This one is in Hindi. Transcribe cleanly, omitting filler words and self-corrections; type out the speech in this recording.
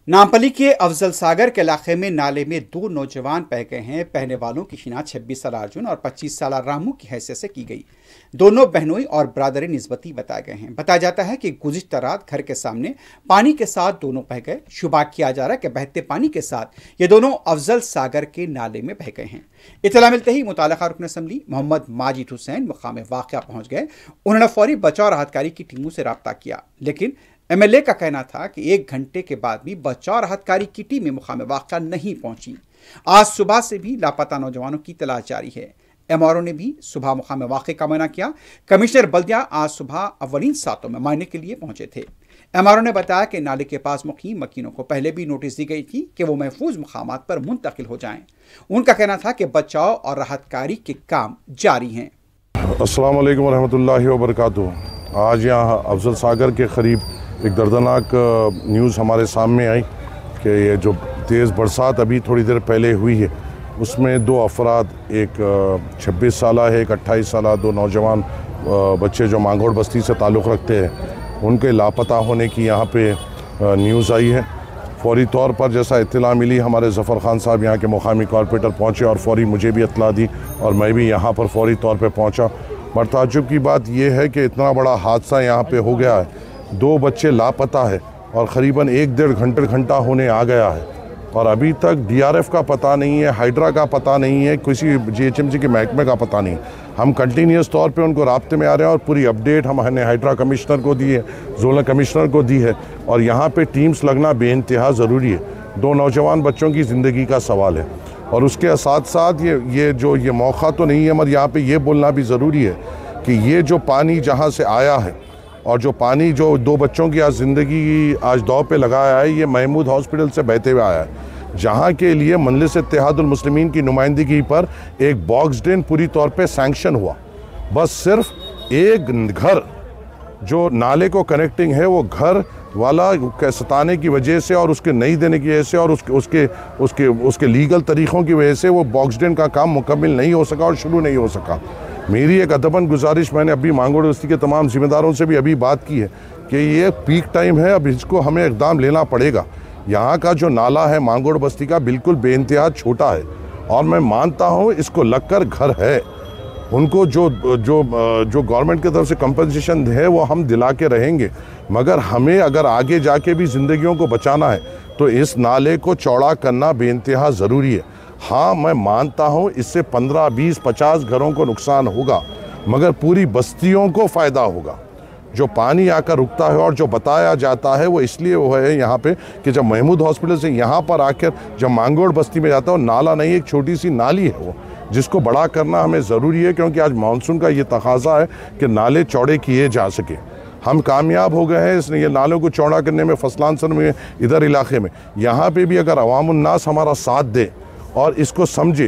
नामपली के अफजल सागर के इलाके में नाले में दो नौजवान बह गए हैं। बहने वालों की शिनाख्त 26 साल अर्जुन और 25 साल रामू की हैसियत से की गई। दोनों बहनोई और बरादरी निस्बती बताए गए हैं। बताया जाता है कि गुज़िश्ता रात घर के सामने पानी के साथ दोनों बह गए। शुबा किया जा रहा है कि बहते पानी के साथ ये दोनों अफजल सागर के नाले में बह गए हैं। इत्तला मिलते ही मुताल्लिक़ा रुकन असम्बली मोहम्मद माजिद हुसैन मुकाम वाक़या पहुंच गए। उन्होंने फौरी बचाव राहतकारी की टीमों से रब्ता किया, लेकिन एमएलए का कहना था कि 1 घंटे के बाद भी बचाव राहतकारी की टीमें मुकाम वाक़या नहीं पहुंची। आज सुबह से भी लापता नौजवानों की तलाश जारी है। एमआरओ ने भी सुबह मुकाम वाक़या का मायना किया। कमिश्नर बल्दिया आज सुबह अव्वलीन सातों में मायने के लिए पहुंचे थे। एमआरओ ने बताया कि नाले के पास मुक़ीम मकीनों को पहले भी नोटिस दी गई थी कि वो महफूज मुकामात पर मुंतकिल हो जाएं। उनका कहना था कि बचाव और राहतकारी के काम जारी हैं। अस्सलाम वालेकुम रहमतुल्लाहि व बरकातुहू। आज यहाँ अफजल सागर के करीब एक दर्दनाक न्यूज़ हमारे सामने आई कि ये जो तेज़ बरसात अभी थोड़ी देर पहले हुई है उसमें 2 अफराद, एक 26 साल है, एक 28 साल, 2 नौजवान बच्चे जो मांगोड़ बस्ती से ताल्लुक़ रखते हैं, उनके लापता होने की यहाँ पे न्यूज़ आई है। फौरी तौर पर जैसा इत्तला मिली हमारे ज़फ़र ख़ान साहब यहाँ के मुक़ामी कॉरपोरेटर पहुँचे और फौरी मुझे भी इत्तला दी और मैं भी यहाँ पर फौरी तौर पर पहुँचा। पर ताज्जुब की बात यह है कि इतना बड़ा हादसा यहाँ पर हो गया है। 2 बच्चे लापता है और क़रीबन 1-1.5 घंटा होने आ गया है और अभी तक डीआरएफ का पता नहीं है, हाइड्रा का पता नहीं है, किसी जीएचएमसी के महकमे का पता नहीं। हम कंटिन्यूस तौर पे उनको राब्ते में आ रहे हैं और पूरी अपडेट हमने हाइड्रा कमिश्नर को दी है, जोनल कमिश्नर को दी है और यहाँ पे टीम्स लगना बेइंतहा ज़रूरी है। 2 नौजवान बच्चों की ज़िंदगी का सवाल है और उसके साथ साथ ये मौका तो नहीं है, मगर यहाँ पर यह बोलना भी ज़रूरी है कि ये जो पानी जहाँ से आया है और जो पानी जो 2 बच्चों की आज ज़िंदगी आज दाव पे लगाया है, ये महमूद हॉस्पिटल से बहते हुए आया है, जहाँ के लिए मजलिस इत्तेहादुल मुस्लिमीन की नुमाइंदगी पर एक बॉक्स ड्रेन पूरी तौर पे सैंक्शन हुआ। बस सिर्फ एक घर जो नाले को कनेक्टिंग है वो घर वाला सताने की वजह से और उसके नहीं देने की वजह से और उसके लीगल तरीक़ों की वजह से वो बॉक्स ड्रेन का काम मुकम्मल नहीं हो सका और शुरू नहीं हो सका। मेरी एक अदबन गुजारिश, मैंने अभी मांगोड़ बस्ती के तमाम ज़िम्मेदारों से भी अभी बात की है कि ये पीक टाइम है, अब इसको हमें इक़दाम लेना पड़ेगा। यहाँ का जो नाला है मांगोड़ बस्ती का बिल्कुल बेइंतहा छोटा है और मैं मानता हूँ इसको लगकर घर है। उनको जो गवर्नमेंट की तरफ से कंपनसेशन है वो हम दिला के रहेंगे, मगर हमें अगर आगे जाके भी ज़िंदगियों को बचाना है तो इस नाले को चौड़ा करना बेइंतहा ज़रूरी है। हाँ, मैं मानता हूँ इससे 15, 20, 50 घरों को नुकसान होगा, मगर पूरी बस्तियों को फ़ायदा होगा। जो पानी आकर रुकता है और जो बताया जाता है वो इसलिए वो है यहाँ पे कि जब महमूद हॉस्पिटल से यहाँ पर आकर जब मांगोड़ बस्ती में जाता है, नाला नहीं, एक छोटी सी नाली है वो, जिसको बड़ा करना हमें ज़रूरी है क्योंकि आज मानसून का ये तकाज़ा है कि नाले चौड़े किए जा सके। हम कामयाब हो गए हैं इसलिए ये नालों को चौड़ा करने में, फसलानसर में, इधर इलाके में। यहाँ पर भी अगर अवामुन्नास हमारा साथ दे और इसको समझे